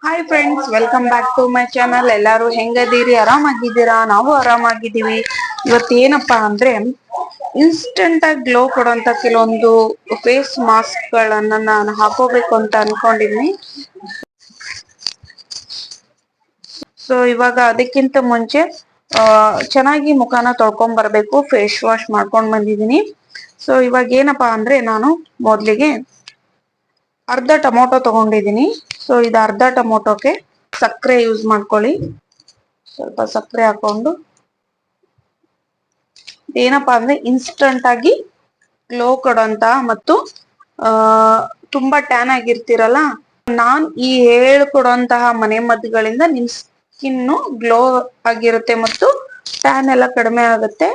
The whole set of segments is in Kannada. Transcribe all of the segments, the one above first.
Hi friends, welcome back to my channel. ಎಲ್ಲಾರು ಹೆಂಗದೀರಿ? ಆರಾಮಾಗಿದ್ದೀರಾ? ನಾವು ಆರಾಮಾಗಿದ್ದೀವಿ. ಇವತ್ತೇನಪ್ಪಾ ಅಂದ್ರೆ ಇನ್ಸ್ಟೆಂಟ್ ಆಗಿ ಗ್ಲೋ ಕೊಡುವಂತ ಕೆಲವೊಂದು ಫೇಸ್ ಮಾಸ್ಕ್ ಗಳನ್ನ ನಾನು ಹಾಕೋಬೇಕು ಅಂತ ಅನ್ಕೊಂಡಿದೀನಿ. ಸೊ ಇವಾಗ ಅದಕ್ಕಿಂತ ಮುಂಚೆ ಚೆನ್ನಾಗಿ ಮುಖಾನ ತೊಳ್ಕೊಂಡ್ ಬರ್ಬೇಕು. ಫೇಸ್ ವಾಶ್ ಮಾಡ್ಕೊಂಡ್ ಬಂದಿದೀನಿ. ಸೊ ಇವಾಗ ಏನಪ್ಪಾ ಅಂದ್ರೆ ನಾನು ಮೊದ್ಲಿಗೆ ಅರ್ಧ ಟೊಮೊಟೊ ತಗೊಂಡಿದೀನಿ. ಸೊ ಇದು ಅರ್ಧ ಟೊಮೊಟೊಗೆ ಸಕ್ಕರೆ ಯೂಸ್ ಮಾಡ್ಕೊಳ್ಳಿ. ಸ್ವಲ್ಪ ಸಕ್ಕರೆ ಹಾಕೊಂಡು ಏನಪ್ಪಾ ಅಂದ್ರೆ ಇನ್ಸ್ಟಂಟ್ ಆಗಿ ಗ್ಲೋ ಕೊಡೋಂತ ಮತ್ತು ಆ ತುಂಬಾ ಟ್ಯಾನ್ ಆಗಿರ್ತೀರಲ್ಲ, ನಾನ್ ಈ ಹೇಳ್ಕೊಡುವಂತಹ ಮನೆ ಮದ್ದುಗಳಿಂದ ನಿಮ್ ಸ್ಕಿನ್ ಗ್ಲೋ ಆಗಿರುತ್ತೆ ಮತ್ತು ಟ್ಯಾನ್ ಎಲ್ಲ ಕಡಿಮೆ ಆಗುತ್ತೆ.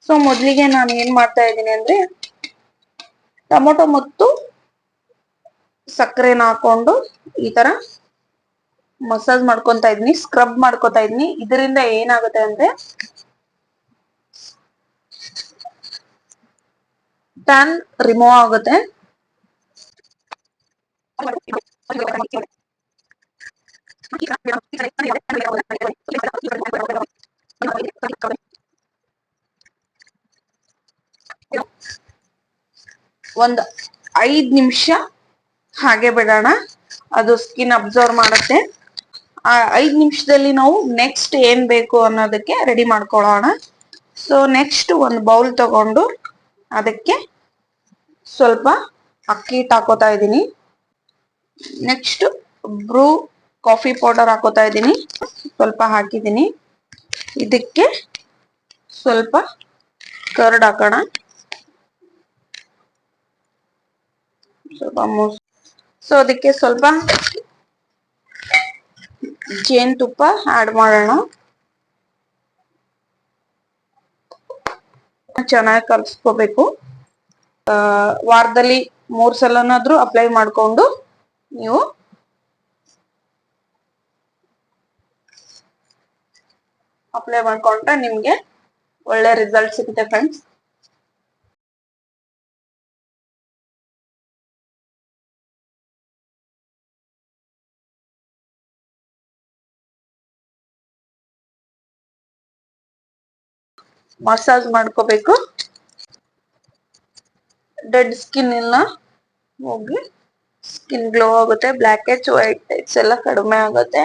ಸೊ ಮೊದ್ಲಿಗೆ ನಾನು ಏನ್ ಮಾಡ್ತಾ ಇದ್ದೀನಿ ಅಂದ್ರೆ ಟೊಮೊಟೊ ಮತ್ತು ಸಕ್ಕರೆನ ಹಾಕೊಂಡು ಈ ತರ ಮಸಾಜ್ ಮಾಡ್ಕೊತಾ ಇದೀನಿ, ಸ್ಕ್ರಬ್ ಮಾಡ್ಕೊತಾ ಇದೀನಿ. ಇದರಿಂದ ಏನಾಗುತ್ತೆ ಅಂದ್ರೆ ಟ್ಯಾನ್ ರಿಮೂವ್ ಆಗುತ್ತೆ. ಒಂದ್ 5 ನಿಮಿಷ ಹಾಗೆ ಬಿಡೋಣ, ಅದು ಸ್ಕಿನ್ ಅಬ್ಸರ್ವ್ ಮಾಡುತ್ತೆ. ಆ 5 ನಿಮಿಷದಲ್ಲಿ ನಾವು ನೆಕ್ಸ್ಟ್ ಏನ್ ಬೇಕು ಅನ್ನೋದಕ್ಕೆ ರೆಡಿ ಮಾಡ್ಕೊಳ್ಳೋಣ. ಸೊ ನೆಕ್ಸ್ಟ್ ಒಂದು ಬೌಲ್ ತಗೊಂಡು ಅದಕ್ಕೆ ಸ್ವಲ್ಪ ಅಕ್ಕಿ ಹಿಟ್ಟು ಹಾಕೋತಾ ಇದ್ದೀನಿ. ನೆಕ್ಸ್ಟ್ ಬ್ರೂ ಕಾಫಿ ಪೌಡರ್ ಹಾಕೋತಾ ಇದ್ದೀನಿ, ಸ್ವಲ್ಪ ಹಾಕಿದ್ದೀನಿ. ಇದಕ್ಕೆ ಸ್ವಲ್ಪ ಕರ್ಡ್ ಹಾಕೋಣ, ಸ್ವಲ್ಪ ಸೊ ಅದಕ್ಕೆ ಸ್ವಲ್ಪ ಜೇನುತುಪ್ಪ ಆಡ್ ಮಾಡೋಣ. ಚೆನ್ನಾಗಿ ಕಲ್ಸ್ಕೋಬೇಕು. ವಾರದಲ್ಲಿ 3 ಸಲನಾದ್ರೂ ಅಪ್ಲೈ ಮಾಡ್ಕೊಂಡು ನೀವು ಅಪ್ಲೈ ಮಾಡ್ಕೊಂಡ್ರೆ ನಿಮ್ಗೆ ಒಳ್ಳೆ ರಿಸಲ್ಟ್ ಸಿಗುತ್ತೆ ಫ್ರೆಂಡ್ಸ್. ಮಸಾಜ್ ಮಾಡ್ಕೋಬೇಕು. ಡೆಡ್ ಸ್ಕಿನ್ ಎಲ್ಲ ಹೋಗಿ ಸ್ಕಿನ್ ಗ್ಲೋ ಆಗುತ್ತೆ. ಬ್ಲ್ಯಾಕ್ ಹೆಡ್ಸ್, ವೈಟ್ ಹೆಡ್ಸ್ ಎಲ್ಲ ಕಡಿಮೆ ಆಗುತ್ತೆ.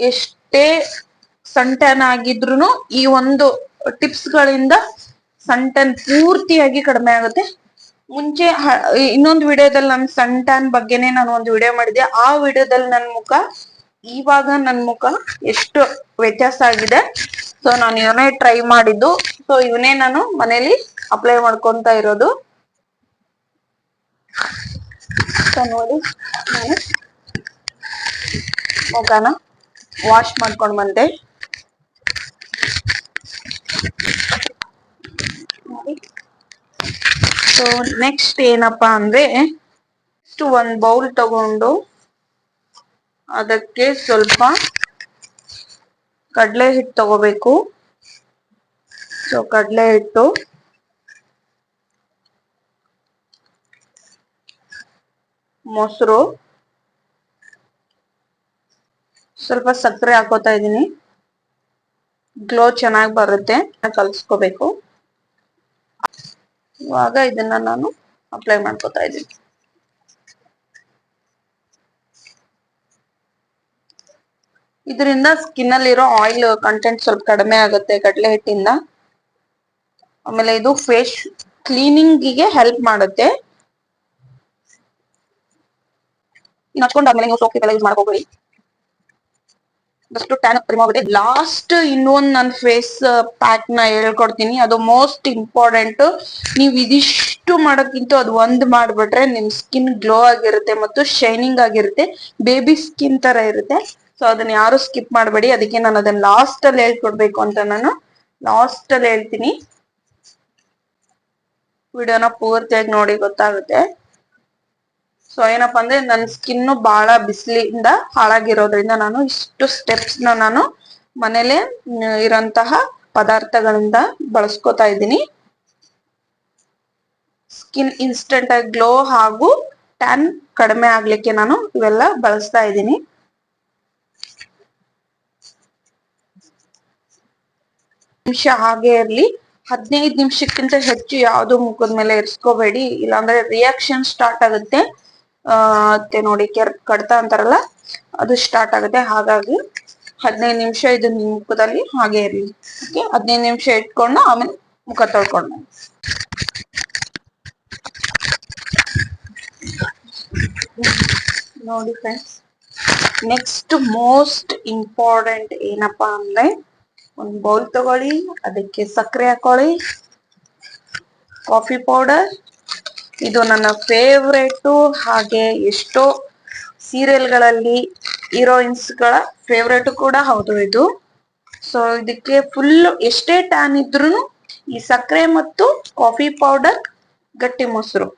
ಎಷ್ಟೇ ಸನ್ ಟ್ಯಾನ್ ಆಗಿದ್ರು ಈ ಒಂದು ಟಿಪ್ಸ್ ಗಳಿಂದ ಸನ್ ಟ್ಯಾನ್ ಪೂರ್ತಿಯಾಗಿ ಕಡಿಮೆ ಆಗುತ್ತೆ. ಮುಂಚೆ ಇನ್ನೊಂದು ವಿಡಿಯೋದಲ್ಲಿ ನನ್ನ ಸನ್ ಟ್ಯಾನ್ ಬಗ್ಗೆನೆ ನಾನು ಒಂದು ವಿಡಿಯೋ ಮಾಡಿದ್ದೆ. ಆ ವಿಡಿಯೋದಲ್ಲಿ ನನ್ನ ಮುಖ ಇವಾಗ ನನ್ನ ಮುಖ ಎಷ್ಟು ವ್ಯತ್ಯಾಸ ಆಗಿದೆ. ಸೊ ನಾನು ಇವನೇ ಟ್ರೈ ಮಾಡಿದ್ದು. ಸೊ ಇವನೇ ನಾನು ಮನೇಲಿ ಅಪ್ಲೈ ಮಾಡ್ಕೊಂತ ಇರೋದು. ಸೊ ನೋಡಿ, ನಾನು ಮುಖನ ವಾಶ್ ಮಾಡ್ಕೊಂಡ್ ಬಂದೆ. ಸೊ ನೆಕ್ಸ್ಟ್ ಏನಪ್ಪಾ ಅಂದ್ರೆ ಒಂದ್ ಬೌಲ್ ತಗೊಂಡು ಅದಕ್ಕೆ ಸ್ವಲ್ಪ ಕಡಲೆ ಹಿಟ್ಟು ತಗೋಬೇಕು. ಸೊ ಕಡಲೆ ಹಿಟ್ಟು, ಮೊಸರು, ಸ್ವಲ್ಪ ಸಕ್ಕರೆ ಹಾಕೋತಾ ಇದೀನಿ. ಗ್ಲೋ ಚೆನ್ನಾಗಿ ಬರುತ್ತೆ, ಕಲ್ಸ್ಕೋಬೇಕು. ಇವಾಗ ಇದನ್ನ ನಾನು ಅಪ್ಲೈ ಮಾಡ್ಕೋತಾ ಇದ್ದೀನಿ. ಇದರಿಂದ ಸ್ಕಿನ್ ಅಲ್ಲಿರೋ ಆಯಿಲ್ ಕಂಟೆಂಟ್ ಸ್ವಲ್ಪ ಕಡಿಮೆ ಆಗುತ್ತೆ ಕಡಲೆ ಹಿಟ್ಟಿಂದ. ಆಮೇಲೆ ಇದು ಫೇಸ್ ಕ್ಲೀನಿಂಗಿಗೆ ಹೆಲ್ಪ್ ಮಾಡುತ್ತೆ. ಹಚ್ಕೊಂಡಾದ್ಮೇಲೆ ನೀವು ಸೋಪ್ ಎಲ್ಲ ಯೂಸ್ ಮಾಡ್ಕೋಬೇಡಿ. ಜಸ್ಟ್ ಟ್ಯಾನ್ ರಿಮೂವ್ ಆಗುತ್ತೆ. ಲಾಸ್ಟ್ ಇನ್ನೊಂದು ನನ್ನ ಫೇಸ್ ಪ್ಯಾಕ್ ನ ಹೇಳ್ಕೊಡ್ತೀನಿ, ಅದು ಮೋಸ್ಟ್ ಇಂಪಾರ್ಟೆಂಟ್. ನೀವು ಇದಿಷ್ಟು ಮಾಡೋಕ್ಕಿಂತ ಅದು ಒಂದು ಮಾಡ್ಬಿಟ್ರೆ ನಿಮ್ ಸ್ಕಿನ್ ಗ್ಲೋ ಆಗಿರುತ್ತೆ ಮತ್ತು ಶೈನಿಂಗ್ ಆಗಿರುತ್ತೆ. ಬೇಬಿ ಸ್ಕಿನ್ ತರ ಇರುತ್ತೆ. ಸೊ ಅದನ್ನ ಯಾರು ಸ್ಕಿಪ್ ಮಾಡಬೇಡಿ. ಅದಕ್ಕೆ ನಾನು ಅದನ್ನ ಲಾಸ್ಟ್ ಅಲ್ಲಿ ಹೇಳ್ಕೊಡ್ಬೇಕು ಅಂತ ನಾನು ಲಾಸ್ಟ್ ಅಲ್ಲಿ ಹೇಳ್ತೀನಿ. ವಿಡಿಯೋನ ಪೂರ್ತಿಯಾಗಿ ನೋಡಿ, ಗೊತ್ತಾಗುತ್ತೆ. ಸೊ ಏನಪ್ಪಾ ಅಂದ್ರೆ ನನ್ನ ಸ್ಕಿನ್ ಬಹಳ ಬಿಸಿಲಿಂದ ಹಾಳಾಗಿರೋದ್ರಿಂದ ನಾನು ಇಷ್ಟು ಸ್ಟೆಪ್ಸ್ ನಾನು ಮನೇಲೆ ಇರೋಂತಹ ಪದಾರ್ಥಗಳಿಂದ ಬಳಸ್ಕೊತಾ ಇದ್ದೀನಿ. ಸ್ಕಿನ್ ಇನ್ಸ್ಟೆಂಟ್ ಆಗಿ ಗ್ಲೋ ಹಾಗೂ ಟ್ಯಾನ್ ಕಡಿಮೆ ಆಗ್ಲಿಕ್ಕೆ ನಾನು ಇವೆಲ್ಲ ಬಳಸ್ತಾ ಇದ್ದೀನಿ. ನಿಮಿಷ ಹಾಗೆ ಇರ್ಲಿ. 15 ನಿಮಿಷಕ್ಕಿಂತ ಹೆಚ್ಚು ಯಾವ್ದು ಮುಖದ ಮೇಲೆ ಇರ್ಸ್ಕೋಬೇಡಿ, ಇಲ್ಲಾಂದ್ರೆ ರಿಯಾಕ್ಷನ್ ಸ್ಟಾರ್ಟ್ ಆಗುತ್ತೆ. ಮತ್ತೆ ನೋಡಿ ಕಡ್ತ ಅಂತಾರಲ್ಲ ಅದು ಸ್ಟಾರ್ಟ್ ಆಗುತ್ತೆ. ಹಾಗಾಗಿ 15 ನಿಮಿಷ ಇದು ಮುಖದಲ್ಲಿ ಹಾಗೆ ಇರ್ಲಿ. ಓಕೆ, 15 ನಿಮಿಷ ಇಟ್ಕೊಂಡು ಆಮೇಲೆ ಮುಖ ತೊಳ್ಕೊಂಡು ನೋಡಿ ಫ್ರೆಂಡ್ಸ್. ನೆಕ್ಸ್ಟ್ ಮೋಸ್ಟ್ ಇಂಪಾರ್ಟೆಂಟ್ ಏನಪ್ಪಾ ಅಂದ್ರೆ, ಒಂದು ಬೌಲ್ ತಗೊಳ್ಳಿ, ಅದಕ್ಕೆ ಸಕ್ಕರೆ ಹಾಕೊಳ್ಳಿ, ಕಾಫಿ ಪೌಡರ್. ಇದು ನನ್ನ ಫೇವ್ರೇಟು, ಹಾಗೆ ಎಷ್ಟೋ ಸೀರಿಯಲ್ಗಳಲ್ಲಿ ಹೀರೋಯಿನ್ಸ್ಗಳ ಫೇವ್ರೇಟ್ ಕೂಡ ಹೌದು ಇದು. ಸೊ ಇದಕ್ಕೆ ಫುಲ್ ಎಷ್ಟೇ ಟ್ಯಾನ್ ಇದ್ರೂ ಈ ಸಕ್ಕರೆ ಮತ್ತು ಕಾಫಿ ಪೌಡರ್, ಗಟ್ಟಿ ಮೊಸರು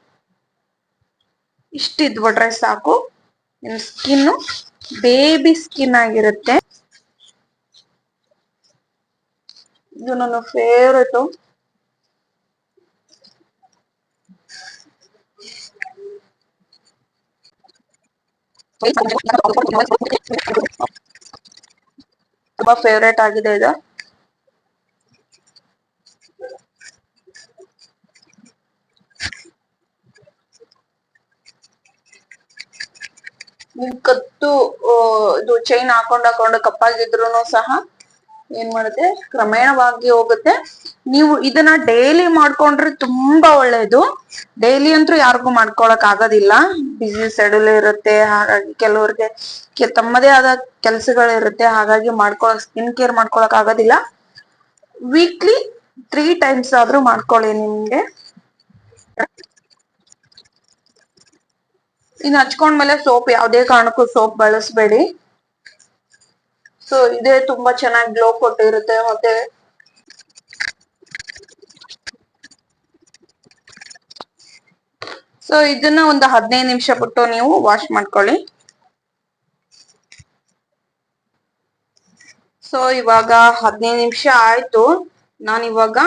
ಇಷ್ಟಿದ್ಬಿಟ್ರೆ ಸಾಕು. ನಿಮ್ ಸ್ಕಿನ್ ಬೇಬಿ ಸ್ಕಿನ್ ಆಗಿರುತ್ತೆ. ಇದು ನನ್ನ ಫೇವ್ರೇಟು. ತುಂಬಾ ಫೇವ್ರೇಟ್ ಆಗಿದೆ ಇದು. ಕತ್ತು ಇದು ಚೈನ್ ಹಾಕೊಂಡು ಕಪ್ಪಾಗಿದ್ರು ಸಹ ಏನ್ ಮಾಡುತ್ತೆ, ಕ್ರಮೇಣವಾಗಿ ಹೋಗುತ್ತೆ. ನೀವು ಇದನ್ನ ಡೈಲಿ ಮಾಡ್ಕೊಂಡ್ರೆ ತುಂಬಾ ಒಳ್ಳೇದು. ಡೈಲಿ ಅಂತೂ ಯಾರಿಗೂ ಮಾಡ್ಕೊಳಕ್ ಆಗೋದಿಲ್ಲ, ಬಿಸಿ ಶೆಡ್ಯೂಲ್ ಇರುತ್ತೆ. ಹಾಗಾಗಿ ಕೆಲವ್ರಿಗೆ ತಮ್ಮದೇ ಆದ ಕೆಲ್ಸಗಳಿರುತ್ತೆ, ಹಾಗಾಗಿ ಸ್ಕಿನ್ ಕೇರ್ ಮಾಡ್ಕೊಳಕ್ ಆಗೋದಿಲ್ಲ. ವೀಕ್ಲಿ 3 ಟೈಮ್ಸ್ ಆದ್ರೂ ಮಾಡ್ಕೊಳ್ಳಿ. ನಿಮ್ಗೆ ಇನ್ನು ಹಚ್ಕೊಂಡ್ಮೇಲೆ ಸೋಪ್, ಯಾವ್ದೇ ಕಾರಣಕ್ಕೂ ಸೋಪ್ ಬಳಸಬೇಡಿ. ಸೊ ಇದೇ ತುಂಬಾ ಚೆನ್ನಾಗಿ ಗ್ಲೋ ಕೊಟ್ಟಿರುತ್ತೆ. ಮತ್ತೆ ಸೊ ಇದನ್ನ ಒಂದು 15 ನಿಮಿಷ ಬಿಟ್ಟು ನೀವು ವಾಶ್ ಮಾಡ್ಕೊಳ್ಳಿ. ಸೊ ಇವಾಗ 15 ನಿಮಿಷ ಆಯ್ತು. ನಾನು ಇವಾಗ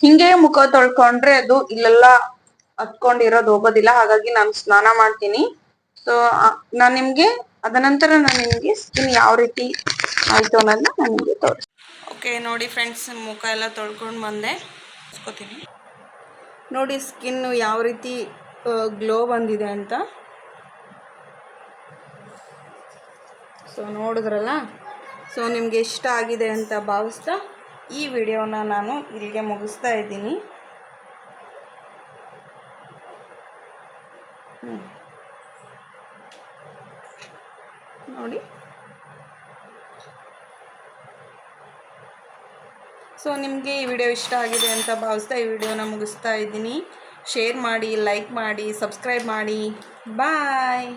ಹಿಂಗೆ ಮುಖ ತೊಳ್ಕೊಂಡ್ರೆ ಅದು ಇಲ್ಲೆಲ್ಲ ಹತ್ಕೊಂಡಿರೋದು ಹೋಗೋದಿಲ್ಲ. ಹಾಗಾಗಿ ನಾನು ಸ್ನಾನ ಮಾಡ್ತೀನಿ. ಸೊ ನಾನು ನಿಮ್ಗೆ ಸ್ಕಿನ್ ಯಾವ ರೀತಿ ಆಯ್ತು ಅನ್ನೋದನ್ನ ನಾನು ನಿಮ್ಗೆ ತೋರಿಸ್ತೀನಿ. ಓಕೆ ನೋಡಿ ಫ್ರೆಂಡ್ಸ್, ಮುಖ ಎಲ್ಲ ತೊಳ್ಕೊಂಡು ಬಂದೆ. ನೋಡಿ ಸ್ಕಿನ್ ಯಾವ ರೀತಿ ಗ್ಲೋ ಬಂದಿದೆ ಅಂತ. ಸೊ ನೋಡಿದ್ರಲ್ಲ. ಸೊ ನಿಮ್ಗೆ ಇಷ್ಟ ಆಗಿದೆ ಅಂತ ಭಾವಿಸ್ತಾ ಈ ವಿಡಿಯೋನ ನಾನು ಇಲ್ಲಿಗೆ ಮುಗಿಸ್ತಾ ಇದ್ದೀನಿ. ನೋಡಿ. ಸೊ ನಿಮಗೆ ಈ ವಿಡಿಯೋ ಇಷ್ಟ ಆಗಿದೆ ಅಂತ ಭಾವಿಸ್ತಾ ಈ ವಿಡಿಯೋನ ಮುಗಿಸ್ತಾ ಇದ್ದೀನಿ. ಶೇರ್ ಮಾಡಿ, ಲೈಕ್ ಮಾಡಿ, ಸಬ್ಸ್ಕ್ರೈಬ್ ಮಾಡಿ. ಬಾಯ್.